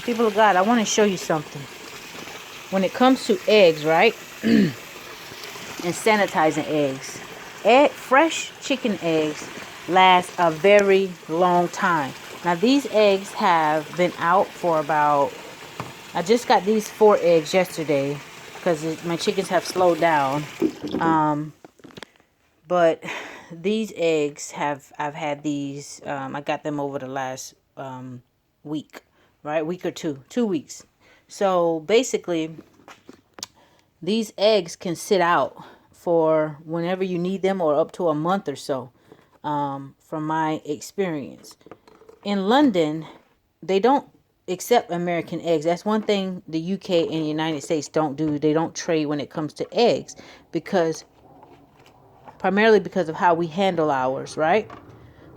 People of God, I want to show you something. When it comes to eggs, right? And sanitizing eggs. Fresh chicken eggs last a very long time. Now, these eggs have been out for about... I just got these 4 eggs yesterday because my chickens have slowed down. But these eggs I've had these, I got them over the last week, right? Week or 2 weeks. So basically, these eggs can sit out for whenever you need them, or up to a month or so, from my experience. In London, they don't accept American eggs. That's one thing the UK and the United States don't do. They don't trade when it comes to eggs, primarily because of how we handle ours, right?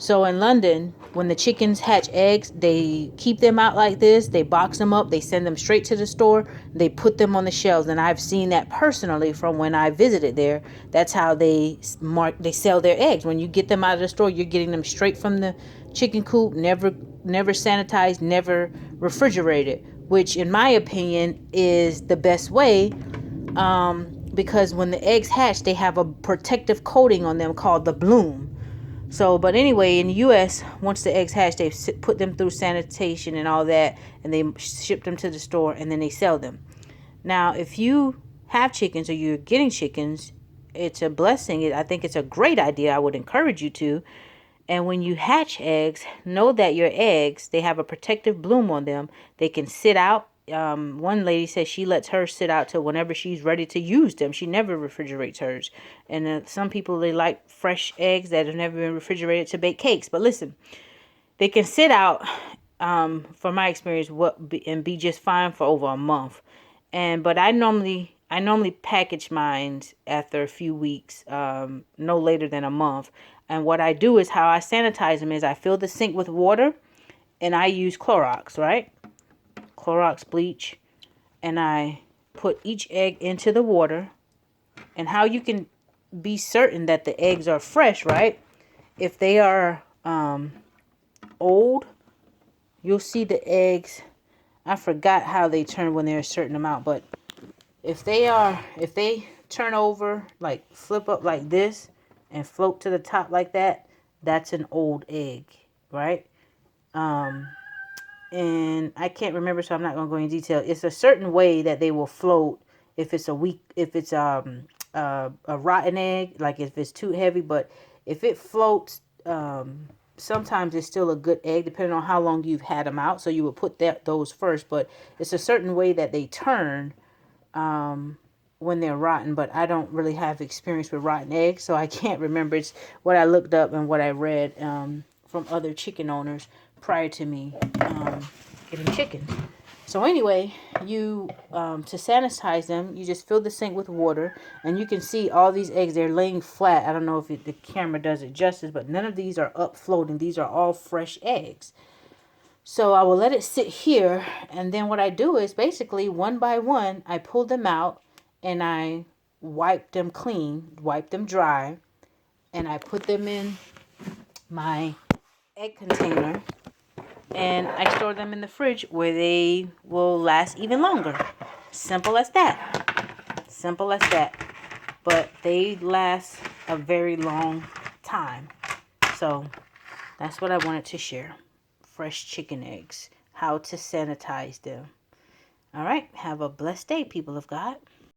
So in London, when the chickens hatch eggs, they keep them out like this. They box them up. They send them straight to the store. They put them on the shelves. And I've seen that personally from when I visited there. That's how they sell their eggs. When you get them out of the store, you're getting them straight from the chicken coop, never sanitized, never refrigerated, which in my opinion is the best way. Because when the eggs hatch, they have a protective coating on them called the bloom. So, but anyway, in the U.S., once the eggs hatch, they put them through sanitation and all that, and they ship them to the store, and then they sell them. Now, if you have chickens or you're getting chickens, it's a blessing. I think it's a great idea. I would encourage you to. And when you hatch eggs, know that your eggs, they have a protective bloom on them. They can sit out. One lady says she lets hers sit out till whenever she's ready to use them. She never refrigerates hers. And some people, they like fresh eggs that have never been refrigerated to bake cakes. But listen, they can sit out, from my experience, and be just fine for over a month. But I normally package mine after a few weeks, no later than a month. And what I do is, how I sanitize them is I fill the sink with water, and I use Clorox, right? Clorox bleach, and I put each egg into the water. And how you can be certain that the eggs are fresh, right? If they are old, you'll see the eggs. I forgot how they turn when they're a certain amount, but if they turn over, like flip up like this and float to the top like that, that's an old egg, right? And I can't remember, so I'm not going to go into detail. It's a certain way that they will float if it's a rotten egg, like if it's too heavy. But if it floats, sometimes it's still a good egg, depending on how long you've had them out. So you would put those first. But it's a certain way that they turn when they're rotten. But I don't really have experience with rotten eggs, so I can't remember. It's what I looked up and what I read from other chicken owners prior to me getting chickens. So anyway, you to sanitize them, you just fill the sink with water, and you can see all these eggs, they're laying flat. I don't know if the camera does it justice, but none of these are up floating. These are all fresh eggs. So I will let it sit here, and then what I do is basically one by one, I pull them out and I wipe them clean, wipe them dry, and I put them in my egg container, and I store them in the fridge where they will last even longer. Simple as that. Simple as that. But they last a very long time. So that's what I wanted to share. Fresh chicken eggs. How to sanitize them. All right. Have a blessed day, people of God.